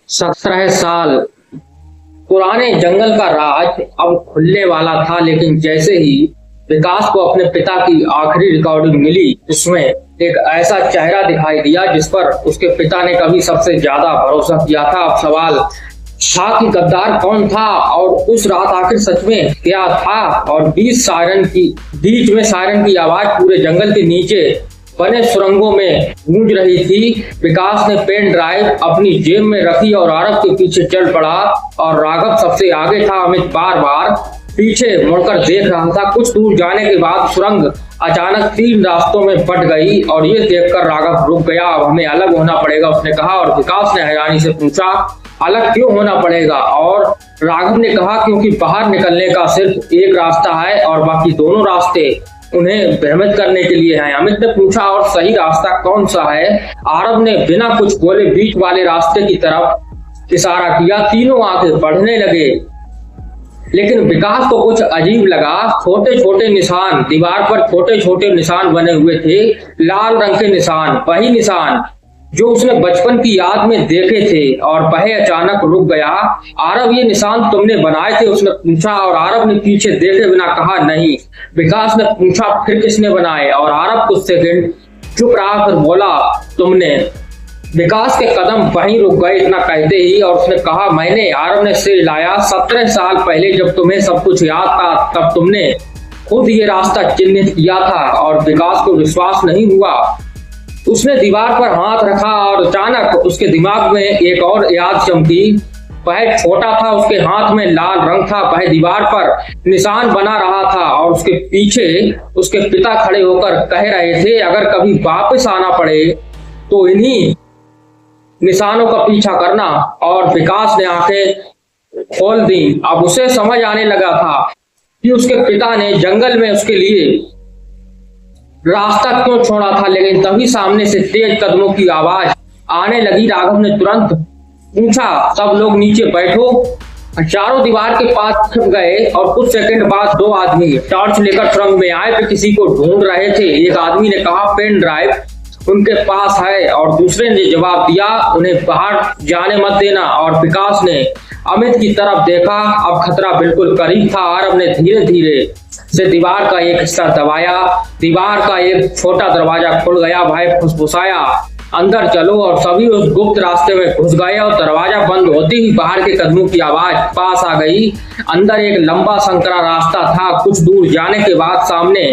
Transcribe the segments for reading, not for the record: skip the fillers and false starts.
17 साल पुराने जंगल का राज अब खुलने वाला था, लेकिन जैसे ही विकास को अपने पिता की आखिरी रिकॉर्डिंग मिली, उसमें एक ऐसा चेहरा दिखाई दिया जिस पर उसके पिता ने कभी सबसे ज्यादा भरोसा किया था। अब सवाल था कि गद्दार कौन था और उस रात आखिर सच में क्या था। और बीच में सायरन की आवाज पूरे जंगल के नीचे बने सुरंगों में गूंज रही थी। विकास ने पेन ड्राइव अपनी जेब में रखी और आरव के पीछे चल पड़ा। और राघव सबसे आगे था। अमित बार बार पीछे मुड़कर देख रहा था। कुछ दूर जाने के बाद सुरंग अचानक 3 रास्तों में बंट गई और ये देखकर राघव रुक गया। अब हमें अलग होना पड़ेगा, उसने कहा। और विकास ने हैरानी से पूछा, अलग क्यों होना पड़ेगा? और राघव ने कहा, क्योंकि बाहर निकलने का सिर्फ एक रास्ता है और बाकी दोनों रास्ते उन्हें भ्रमित करने के लिए हैं। अमित ने पूछा, और सही रास्ता कौन सा है? आरव ने बिना कुछ बोले बीच वाले रास्ते की तरफ इशारा किया। तीनों आगे बढ़ने लगे, लेकिन विकास को कुछ अजीब लगा। छोटे छोटे निशान, दीवार पर छोटे छोटे निशान बने हुए थे, लाल रंग के निशान, वही निशान जो उसने बचपन की याद में देखे थे। और वह अचानक रुक गया। आरव, ये निशान तुमने बनाए थे? उसने पूछा। और आरव ने पीछे देखे बिना कहा, नहीं। विकास ने पूछा, फिर किसने बनाए? और आरव कुछ सेकंड चुप रहा, फिर बोला, तुमने। विकास के कदम वहीं रुक गए इतना कहते ही, और उसने कहा, मैंने। आरव ने सिर हिलाया। 17 साल पहले जब तुम्हें सब कुछ याद था, तब तुमने खुद ये रास्ता चिन्हित किया था। और विकास को विश्वास नहीं हुआ। उसने दीवार पर हाथ रखा और अचानक उसके दिमाग में एक और याद चमकी। वह छोटा था, उसके हाथ में लाल रंग था, वह दीवार पर निशान बना रहा था और उसके पीछे उसके पिता खड़े होकर कह रहे थे, अगर कभी वापस आना पड़े तो इन्हीं निशानों का पीछा करना। और विकास ने आंखें खोल दी। अब उसे समझ आने लगा था कि उसके पिता ने जंगल में उसके लिए रास्ता क्यों छोड़ा था। लेकिन तभी सामने से तेज कदमों की आवाज आने लगी। राघव ने तुरंत पूछा, सब लोग नीचे बैठो। चारों दीवार के पास छिप गए और कुछ सेकंड बाद 2 आदमी टॉर्च लेकर सुरंग में आए। वे किसी को ढूंढ रहे थे। एक आदमी ने कहा, पेन ड्राइव उनके पास है। और दूसरे ने जवाब दिया, उन्हें बाहर जाने मत देना। और विकास ने अमित की तरफ देखा। अब खतरा बिल्कुल करीब था। आरव ने धीरे धीरे से दीवार का एक हिस्सा दबाया। दीवार का एक छोटा दरवाजा खुल गया। भाई फुसफुसाया, अंदर चलो। और सभी उस गुप्त रास्ते में घुस गए। और दरवाजा बंद होते ही बाहर के कदमों की आवाज पास आ गई। अंदर एक लंबा संकरा रास्ता था। कुछ दूर जाने के बाद सामने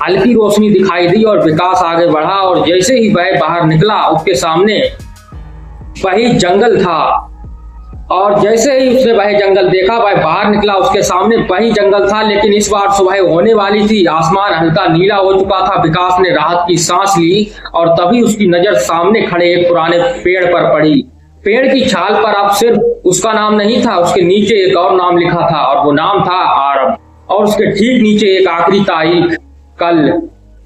हल्की रोशनी दिखाई दी और विकास आगे बढ़ा। और जैसे ही वह बाहर निकला, उसके सामने वही जंगल था। और जैसे ही उसने वह जंगल देखा, वह बाहर निकला, उसके सामने वही जंगल था। लेकिन इस बार सुबह होने वाली थी। आसमान हल्का नीला हो चुका था। विकास ने राहत की सांस ली और तभी उसकी नजर सामने खड़े एक पुराने पेड़ पर पड़ी। पेड़ की छाल पर अब सिर्फ उसका नाम नहीं था, उसके नीचे एक और नाम लिखा था, और वो नाम था आरव। और उसके ठीक नीचे एक आखिरी तारीख, कल।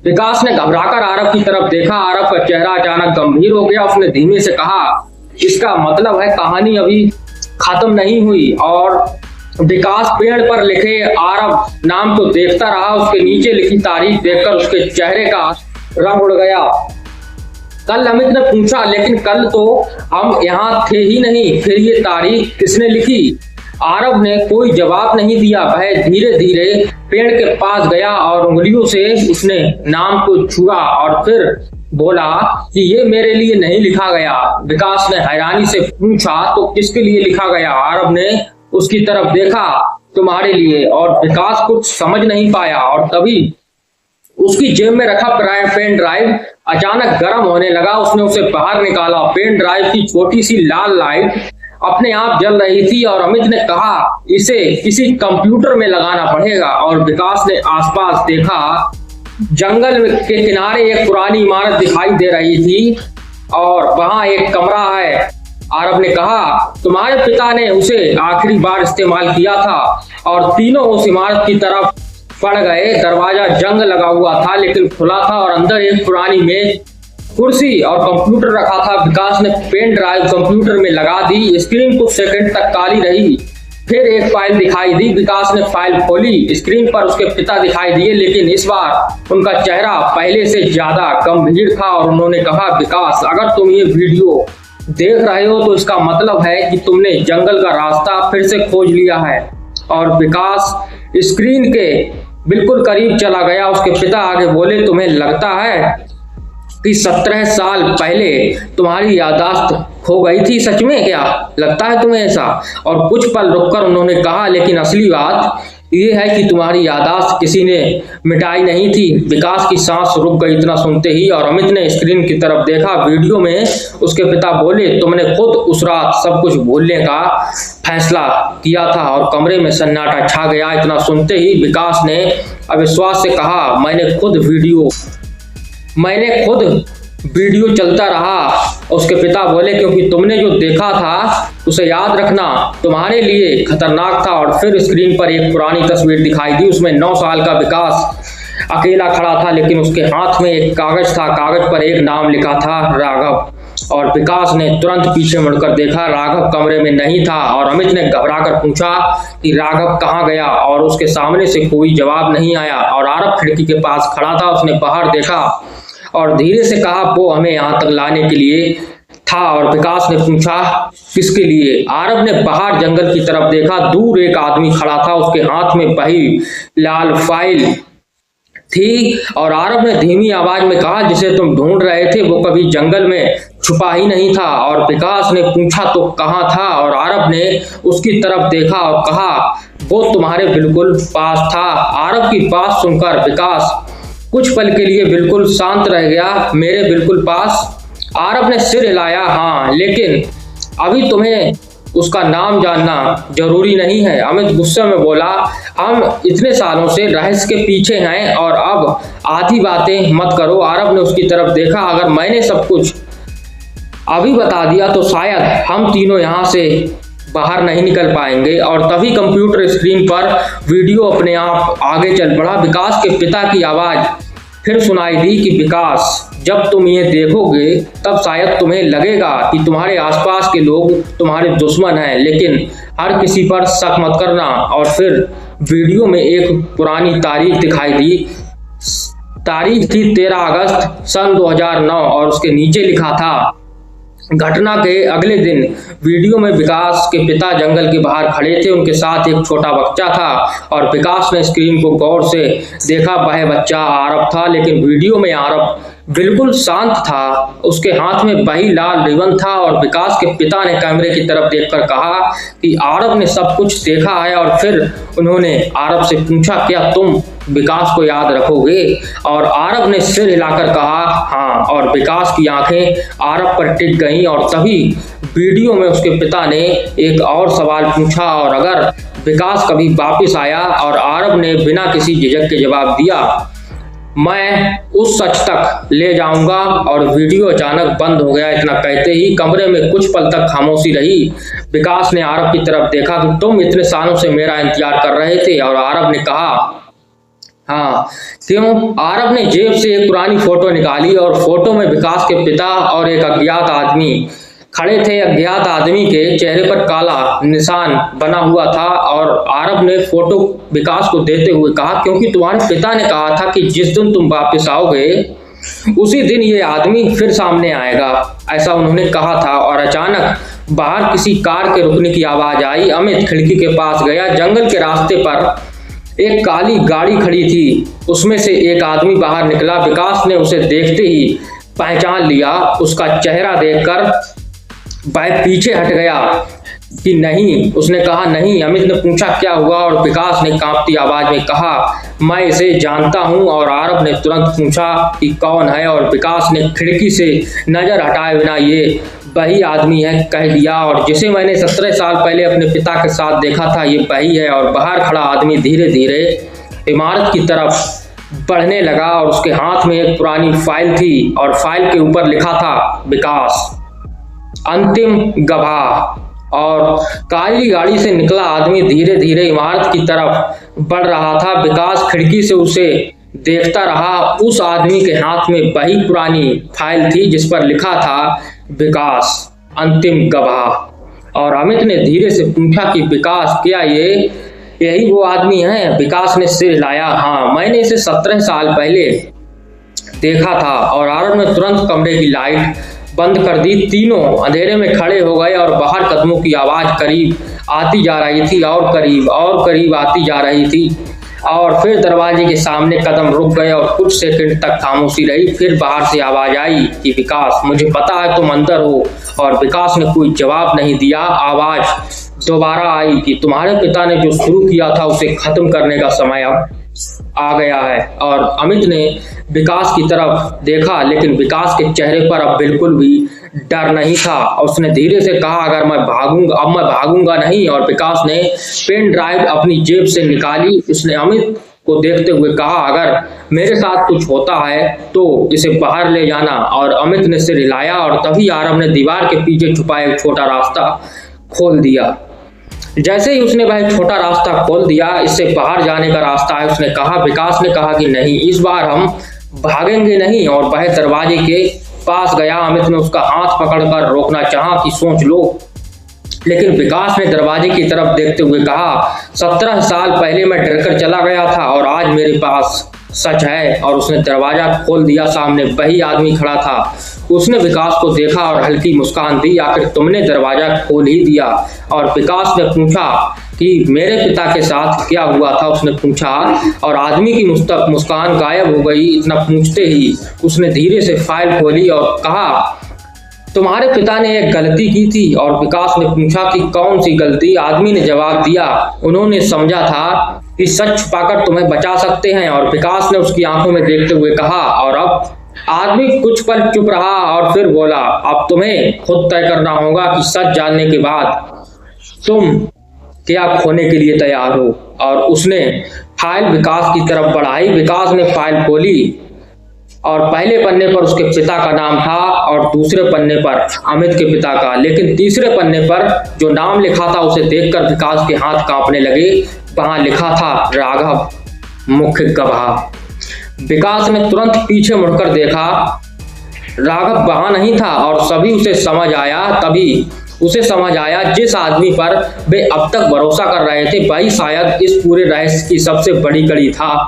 विकास ने घबराकर आरव की तरफ देखा। आरव का चेहरा अचानक गंभीर हो गया। उसने धीमे से कहा, इसका मतलब है कहानी अभी खत्म नहीं हुई। और विकास पेड़ पर लिखे आरव नाम को देखता रहा। उसके नीचे लिखी तारीख देखकर उसके चेहरे का रंग उड़ गया। कल? अमित ने पूछा। लेकिन कल तो हम यहाँ थे ही नहीं। फिर ये तारीख किसने लिखी? आरव ने कोई जवाब नहीं दिया। वह धीरे धीरे पेड़ के पास गया और उंगलियों से उसने नाम को छुआ और फिर बोला कि ये मेरे लिए नहीं लिखा गया। विकास ने हैरानी से पूछा, तो किसके लिए लिखा गया? आरव ने उसकी तरफ देखा, तुम्हारे लिए। और विकास कुछ समझ नहीं पाया। और तभी उसकी जेब में रखा पेन ड्राइव अचानक गर्म होने लगा। उसने उसे बाहर निकाला। पेन ड्राइव की छोटी सी लाल लाइट अपने आप जल रही थी। और अमित ने कहा, इसे किसी कंप्यूटर में लगाना पड़ेगा। और विकास ने आसपास देखा। जंगल के किनारे एक पुरानी इमारत दिखाई दे रही थी और वहां एक कमरा है। आरव ने कहा, तुम्हारे पिता ने उसे आखिरी बार इस्तेमाल किया था। और तीनों उस इमारत की तरफ बढ़ गए। दरवाजा जंग लगा हुआ था, लेकिन खुला था और अंदर एक पुरानी मेज, कुर्सी और कंप्यूटर रखा था। विकास ने पेन ड्राइव कंप्यूटर में लगा दी। स्क्रीन कुछ सेकंड तक काली रही। फिर एक फाइल दिखाई दी। विकास ने फाइल खोली। स्क्रीन पर उसके पिता दिखाई दिए, लेकिन इस बार उनका चेहरा पहले से ज्यादा गंभीर था। और उन्होंने कहा, विकास, अगर तुम ये वीडियो देख रहे हो तो इसका मतलब है कि तुमने जंगल का रास्ता फिर से खोज लिया है। और विकास स्क्रीन के बिल्कुल करीब चला गया। उसके पिता आगे बोले, तुम्हें लगता है कि 17 साल पहले तुम्हारी याददाश्त खो गई थी? सच में क्या लगता है तुम्हें ऐसा? और कुछ पल रुककर उन्होंने कहा, लेकिन असली बात ये है कि तुम्हारी याददाश्त किसी ने मिटाई नहीं थी। विकास की सांस रुक गई इतना सुनते ही, और अमित ने स्क्रीन की तरफ देखा। वीडियो में उसके पिता बोले, तुमने खुद उस रात सब कुछ भूलने का फैसला किया था। और कमरे में सन्नाटा छा गया। इतना सुनते ही विकास ने अविश्वास से कहा, मैंने खुद वीडियो चलता रहा। उसके पिता बोले, क्योंकि तुमने जो देखा था उसे याद रखना तुम्हारे लिए खतरनाक था। और फिर स्क्रीन पर एक पुरानी तस्वीर दिखाई दी। उसमें 9 साल का विकास अकेला खड़ा था, लेकिन उसके हाथ में एक कागज था। कागज पर एक नाम लिखा था, राघव। और विकास ने तुरंत पीछे मुड़कर देखा। राघव कमरे में नहीं था। और अमित ने घबराकर पूछा कि राघव कहाँ गया? और उसके सामने से कोई जवाब नहीं आया। और आरव खिड़की के पास खड़ा था। उसने बाहर देखा और धीरे से कहा, वो हमें यहाँ तक लाने के लिए था। और विकास ने पूछा, किसके लिए? आरव ने बाहर जंगल की तरफ देखा। दूर एक आदमी खड़ा था। उसके हाथ में बही लाल फाइल थी। और आरव ने धीमी आवाज में कहा, जिसे तुम ढूंढ रहे थे वो कभी जंगल में छुपा ही नहीं था। और विकास ने पूछा, तो कहाँ था? और आरव ने उसकी तरफ देखा और कहा, वो तुम्हारे बिल्कुल पास था। आरव की बात सुनकर विकास कुछ पल के लिए बिल्कुल शांत रह गया। मेरे बिल्कुल पास? आरव ने सिर हिलाया। हाँ, लेकिन अभी तुम्हें उसका नाम जानना जरूरी नहीं है। अमित गुस्से में बोला, हम इतने सालों से रहस्य के पीछे हैं और अब आधी बातें मत करो। आरव ने उसकी तरफ देखा। अगर मैंने सब कुछ अभी बता दिया तो शायद हम तीनों यहाँ से बाहर नहीं निकल पाएंगे। और तभी कंप्यूटर स्क्रीन पर वीडियो अपने आप आगे चल पड़ा। विकास के पिता की आवाज फिर सुनाई दी कि विकास, जब तुम ये देखोगे तब शायद तुम्हें लगेगा कि तुम्हारे आसपास के लोग तुम्हारे दुश्मन हैं, लेकिन हर किसी पर शक मत करना। और फिर वीडियो में एक पुरानी तारीख दिखाई दी। तारीख थी 13 अगस्त सन 2009 और उसके नीचे लिखा था, घटना के अगले दिन। वीडियो में विकास के पिता जंगल के बाहर खड़े थे। उनके साथ एक छोटा बच्चा था। और विकास ने स्क्रीन को गौर से देखा। वह बच्चा आरव था, लेकिन वीडियो में आरव बिल्कुल शांत था। उसके हाथ में वही लाल रिबन था। और विकास के पिता ने कैमरे की तरफ देखकर कहा कि आरव ने सब कुछ देखा है। और फिर उन्होंने आरव से पूछा, क्या तुम विकास को याद रखोगे? और आरव ने सिर हिलाकर कहा, हाँ। और विकास की आंखें आरव पर टिक गईं। और तभी वीडियो में उसके पिता ने एक और सवाल पूछा, और अगर विकास कभी वापस आया? और आरव ने बिना किसी झिझक के जवाब दिया, मैं उस सच तक ले जाऊंगा। और वीडियो अचानक बंद हो गया। इतना कहते ही कमरे में कुछ पल तक खामोशी रही। विकास ने आरव की तरफ देखा कि तुम इतने सालों से मेरा इंतजार कर रहे थे? और आरव ने कहा, हाँ। क्यों? आरव ने जेब से एक पुरानी फोटो निकाली और फोटो में विकास के पिता और एक अज्ञात आदमी खड़े थे। अज्ञात आदमी के चेहरे पर काला निशान बना हुआ था। और आरव ने फोटो विकास को देते हुए कहा, क्योंकि तुम्हारे पिता ने कहा था कि जिस दिन तुम वापस आओगे उसी दिन ये आदमी फिर सामने आएगा, ऐसा उन्होंने कहा था। और अचानक बाहर किसी कार के रुकने की आवाज आई। अमित खिड़की के पास गया। जंगल के रास्ते पर एक काली गाड़ी खड़ी थी। उसमें से एक आदमी बाहर निकला। विकास ने उसे देखते ही पहचान लिया। उसका चेहरा देखकर वह पीछे हट गया कि नहीं। उसने कहा, नहीं। अमित ने पूछा, क्या हुआ? और विकास ने कांपती आवाज में कहा, मैं इसे जानता हूं। और आरव ने तुरंत पूछा कि कौन है? और विकास ने खिड़की से नजर हटाए बिना ये वही आदमी है कह दिया। और जिसे मैंने 17 साल पहले अपने पिता के साथ देखा था, ये वही है। और बाहर खड़ा आदमी धीरे धीरे इमारत की तरफ बढ़ने लगा। और उसके हाथ में एक पुरानी फाइल थी। और फाइल के ऊपर लिखा था, विकास, अंतिम गवाह। और काली गाड़ी से निकला आदमी धीरे धीरे इमारत की तरफ बढ़ रहा था। विकास खिड़की से उसे देखता रहा। उस आदमी के हाथ में वही पुरानी फाइल थी जिस पर लिखा था, विकास, अंतिम गवाह। और अमित ने धीरे से पूछा कि विकास, क्या यही वो आदमी है? विकास ने सिर हिलाया। हाँ, मैंने इसे 17 साल पहले देखा था। और आरव ने तुरंत कमरे की लाइट बंद कर दी। तीनों अंधेरे में खड़े हो गए और बाहर कदमों की आवाज करीब आती जा रही थी और करीब आती जा रही थी। और फिर दरवाजे के सामने कदम रुक गए और कुछ सेकंड तक खामोशी रही। फिर बाहर से आवाज आई कि विकास, मुझे पता है तुम अंदर हो। और विकास ने कोई जवाब नहीं दिया। आवाज दोबारा आई कि तुम्हारे पिता ने जो शुरू किया था उसे खत्म करने का समय अब आ गया है। और अमित ने विकास की तरफ देखा, लेकिन विकास के चेहरे पर अब बिल्कुल भी डर नहीं था। उसने धीरे से कहा, अगर मैं भागूंगा, अब मैं भागूंगा नहीं। और विकास ने पेन ड्राइव अपनी जेब से निकाली। उसने अमित को देखते हुए कहा, अगर मेरे साथ कुछ होता है तो इसे बाहर ले जाना। और अमित ने सिर हिलाया और तभी आरव ने दीवार के पीछे छुपा एक छोटा रास्ता खोल दिया। जैसे ही उसने वह छोटा रास्ता खोल दिया, इससे बाहर जाने का रास्ता है, उसने कहा। विकास ने कहा कि नहीं, इस बार हम भागेंगे नहीं। और वह दरवाजे के पास गया। अमित ने उसका हाथ पकड़कर रोकना चाहा कि सोच लो, लेकिन विकास ने दरवाजे की तरफ देखते हुए कहा, 17 साल पहले मैं डरकर चला गया था और आज मेरे पास सच है। और उसने दरवाजा खोल दिया। सामने वही आदमी खड़ा था। उसने विकास को देखा और हल्की मुस्कान दी। आखिर तुमने दरवाजा खोल ही दिया। और विकास ने पूछा कि मेरे पिता के साथ क्या हुआ था, उसने पूछा। और आदमी की मुस्कान गायब हो गई। इतना पूछते ही उसने धीरे से फाइल खोली और कहा, तुम्हारे पिता ने एक गलती की थी। और विकास ने पूछा कि कौन सी गलती। आदमी ने जवाब दिया, उन्होंने समझा था कि सच छुपाकर तुम्हें बचा सकते हैं। और विकास ने उसकी आंखों में देखते हुए कहा, और अब। आदमी कुछ पल चुप रहा और फिर बोला, अब तुम्हें खुद तय करना होगा कि सच जानने के बाद तुम क्या खोने के लिए तैयार हो। और उसने फाइल विकास की तरफ बढ़ाई। विकास ने फाइल खोली और पहले पन्ने पर उसके पिता का नाम था और दूसरे पन्ने पर अमित के पिता का। लेकिन तीसरे पन्ने पर जो नाम लिखा था उसे देखकर विकास के हाथ कांपने लगे। वहां लिखा था, राघव, मुख्य गवाह। विकास ने तुरंत पीछे मुड़कर देखा। राघव वहां नहीं था और तभी उसे समझ आया जिस आदमी पर वे अब तक भरोसा कर रहे थे वही शायद इस पूरे रहस्य की सबसे बड़ी कड़ी था।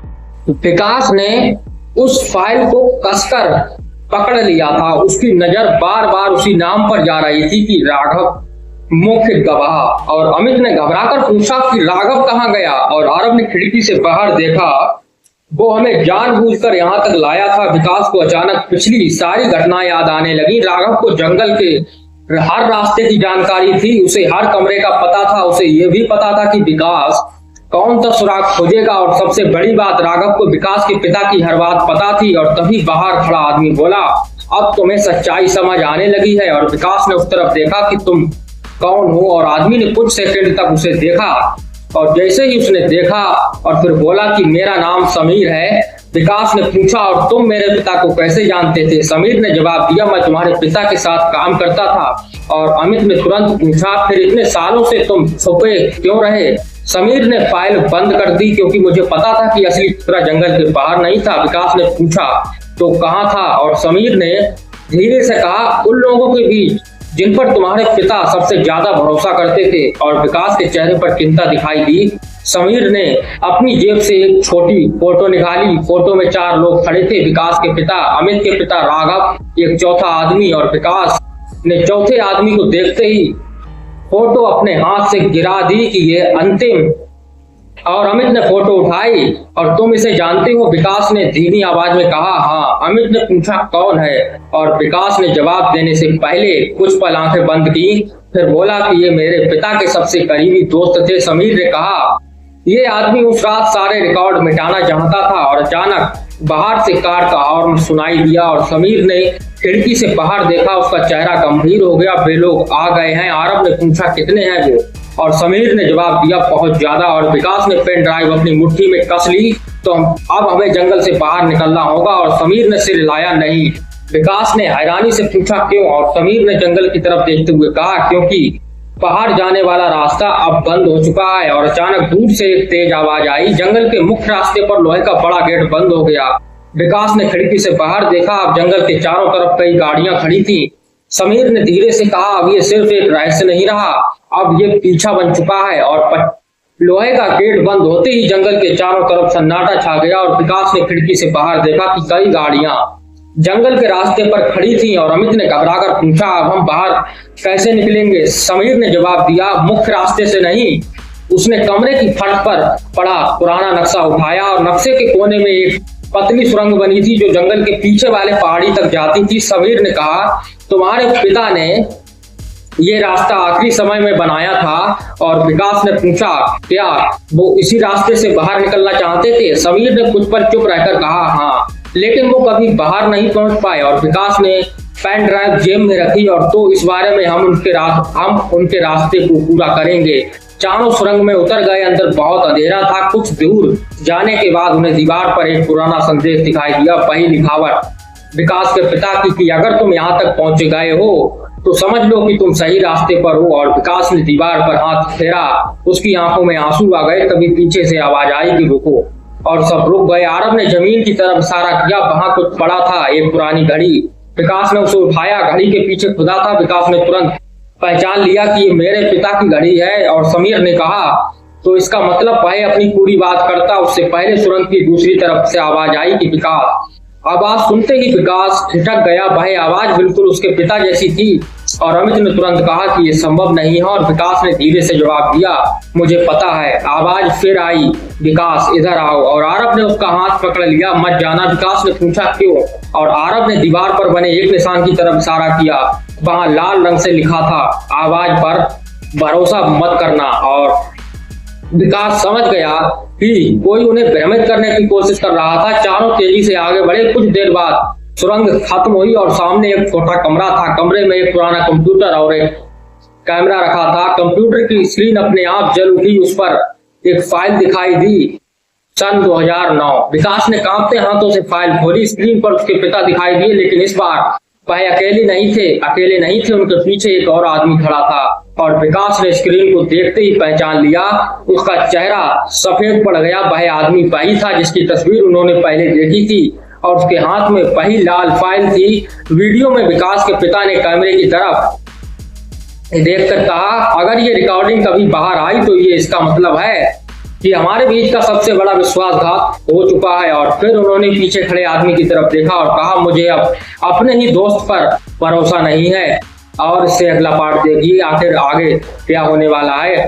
विकास ने उस फाइल को कसकर पकड़ लिया था। उसकी नजर बार बार उसी नाम पर जा रही थी कि राघव, मुख्य गवाह। और अमित ने घबराकर पूछा कि राघव कहाँ गया। और आरव ने खिड़की से बाहर देखा, वो हमें जानबूझकर यहाँ तक लाया था। विकास को अचानक पिछली सारी घटनाएं याद आने लगी। राघव को जंगल के हर रास्ते की जानकारी थी, उसे हर कमरे का पता था। उसे यह भी पता था कि विकास कौन सा सुराग खोजेगा। और सबसे बड़ी बात, राघव को विकास के पिता की हर बात पता थी। और तभी बाहर खड़ा आदमी बोला, अब तुम्हें सच्चाई समझ आने लगी है। और विकास ने उस तरफ देखा कि तुम कौन हो। और आदमी ने कुछ सेकंड तक उसे देखा और जैसे ही उसने देखा और फिर बोला कि मेरा नाम समीर है। विकास ने पूछा, और तुम मेरे पिता को कैसे जानते थे। समीर ने जवाब दिया, मैं तुम्हारे पिता के साथ काम करता था। और अमित ने तुरंत पूछा, फिर इतने सालों से तुम छुपे क्यों रहे। समीर ने फाइल बंद कर दी, क्योंकि मुझे पता था कि असली खतरा जंगल के बाहर नहीं था। विकास ने पूछा, तो कहाँ था। और समीर ने धीरे से कहा, उन लोगों के बीच जिन पर तुम्हारे पिता सबसे ज्यादा भरोसा करते थे। और विकास के चेहरे पर चिंता दिखाई दी। समीर ने अपनी जेब से एक छोटी फोटो निकाली। फोटो में 4 लोग खड़े थे, विकास के पिता, अमित के पिता राघव, एक चौथा आदमी। और विकास ने चौथे आदमी को देखते ही फोटो अपने हाथ से गिरा दी कि ये अंतिम। और अमित ने फोटो उठाई, और तुम इसे जानते हो। विकास ने धीमी आवाज में कहा, हाँ। अमित ने पूछा, कौन है। और विकास ने जवाब देने से पहले कुछ पल आंखें बंद की, फिर बोला कि ये मेरे पिता के सबसे करीबी दोस्त थे। समीर ने कहा, ये आदमी उस रात सारे रिकॉर्ड मिटाना चाहता था। और अचानक बाहर से कार का हॉर्न सुनाई दिया और समीर ने खिड़की से बाहर देखा। उसका चेहरा गंभीर हो गया। वे लोग आ गए हैं। आरव ने पूछा, कितने हैं वो। और समीर ने जवाब दिया, बहुत ज्यादा। और विकास ने पेन ड्राइव अपनी मुट्ठी में कस ली, तो अब हमें जंगल से बाहर निकलना होगा। और समीर ने सिर हिलाया, नहीं। विकास ने हैरानी से पूछा, क्यों। और समीर ने जंगल की तरफ देखते हुए कहा, क्योंकि बाहर जाने वाला रास्ता अब बंद हो चुका है। और अचानक दूर से एक तेज आवाज आई। जंगल के मुख्य रास्ते पर लोहे का बड़ा गेट बंद हो गया। विकास ने खिड़की से बाहर देखा। अब जंगल के चारों तरफ कई गाड़ियां खड़ी थी। समीर ने धीरे से कहा, अब ये सिर्फ एक रहस्य नहीं रहा, अब ये पीछा बन चुका है। और लोहे का गेट बंद होते ही जंगल के चारों तरफ सन्नाटा छा गया। और विकास ने खिड़की से बाहर देखा कि कई गाड़ियां जंगल के रास्ते पर खड़ी थी और अमित ने घबराकर पूछा, अब हम बाहर कैसे निकलेंगे? समीर ने जवाब दिया, मुख्य रास्ते से नहीं। उसने कमरे की फर्श पर पड़ा पुराना नक्शा उठाया और नक्शे के कोने में एक पतली सुरंग बनी थी जो जंगल के पीछे वाले पहाड़ी तक जाती थी। समीर ने कहा, तुम्हारे पिता ने ये रास्ता आखिरी समय में बनाया था। और विकास ने पूछा, क्या वो इसी रास्ते से बाहर निकलना चाहते थे? समीर ने कुछ पल चुप रहकर कहा, हाँ, लेकिन वो कभी बाहर नहीं पहुंच पाए। और विकास ने पेन ड्राइव जेब में रखी और तो इस बारे में हम उनके रास्ते को पूरा करेंगे। चारों सुरंग में उतर गए। अंदर बहुत अंधेरा था। कुछ दूर जाने के बाद उन्हें दीवार पर एक पुराना संदेश दिखाई दिया। वही लिखावट विकास के पिता की कि अगर तुम यहाँ तक पहुंच गए हो तो समझ लो कि तुम सही रास्ते पर हो। और विकास ने दीवार पर हाथ फेरा। उसकी आंखों में आंसू आ गए। तभी पीछे से आवाज आई कि रुको, और सब रुक गए। आरव ने जमीन की तरफ इशारा किया। वहां कुछ पड़ा था, एक पुरानी घड़ी। विकास ने उसे उठाया। घड़ी के पीछे खुदा था। विकास ने तुरंत पहचान लिया कि ये मेरे पिता की घड़ी है। और समीर ने कहा, तो इसका मतलब वह अपनी पूरी बात करता। उससे पहले सुरंग की दूसरी तरफ से आवाज आई कि विकास। आवाज सुनते ही विकास ठिठक गया। वह आवाज बिल्कुल उसके पिता जैसी थी। और अमित ने तुरंत कहा कि यह संभव नहीं है। और विकास ने धीरे से जवाब दिया, मुझे पता है। आवाज फिर आई, विकास इधर आओ। और आरव ने उसका हाथ पकड़ लिया। मत जाना। विकास ने पूछा, क्यों? और आरव ने दीवार पर बने एक निशान की तरफ इशारा किया। वहां लाल रंग से लिखा था, आवाज पर भरोसा मत करना। और विकास समझ गया कि कोई उन्हें भ्रमित करने की कोशिश कर रहा था। चारों तेजी से आगे बढ़े। कुछ देर बाद सुरंग खत्म हुई और सामने एक छोटा कमरा था। कमरे में एक पुराना कंप्यूटर और एक कैमरा रखा था। कंप्यूटर की स्क्रीन अपने आप जल उठी। उस पर एक फाइल दिखाई दी, सन 2009। विकास ने कांपते हाथों से फाइल खोली। स्क्रीन पर उसके पिता दिखाई दिए, लेकिन इस बार वह अकेले नहीं थे। उनके पीछे एक और आदमी खड़ा था। और विकास ने स्क्रीन को देखते ही पहचान लिया। उसका चेहरा सफेद पड़ गया। वह आदमी वही था जिसकी तस्वीर उन्होंने पहले देखी थी। और उसके हाथ में वही लाल फाइल थी। वीडियो में विकास के पिता ने कैमरे की तरफ देखकर कहा, अगर ये रिकॉर्डिंग कभी बाहर आई तो ये इसका मतलब है कि हमारे बीच का सबसे बड़ा विश्वासघात हो चुका है। और फिर उन्होंने पीछे खड़े आदमी की तरफ देखा और कहा, मुझे अब अपने ही दोस्त पर भरोसा नहीं है। और इससे अगला पार्ट देखिए, आखिर आगे क्या होने वाला है।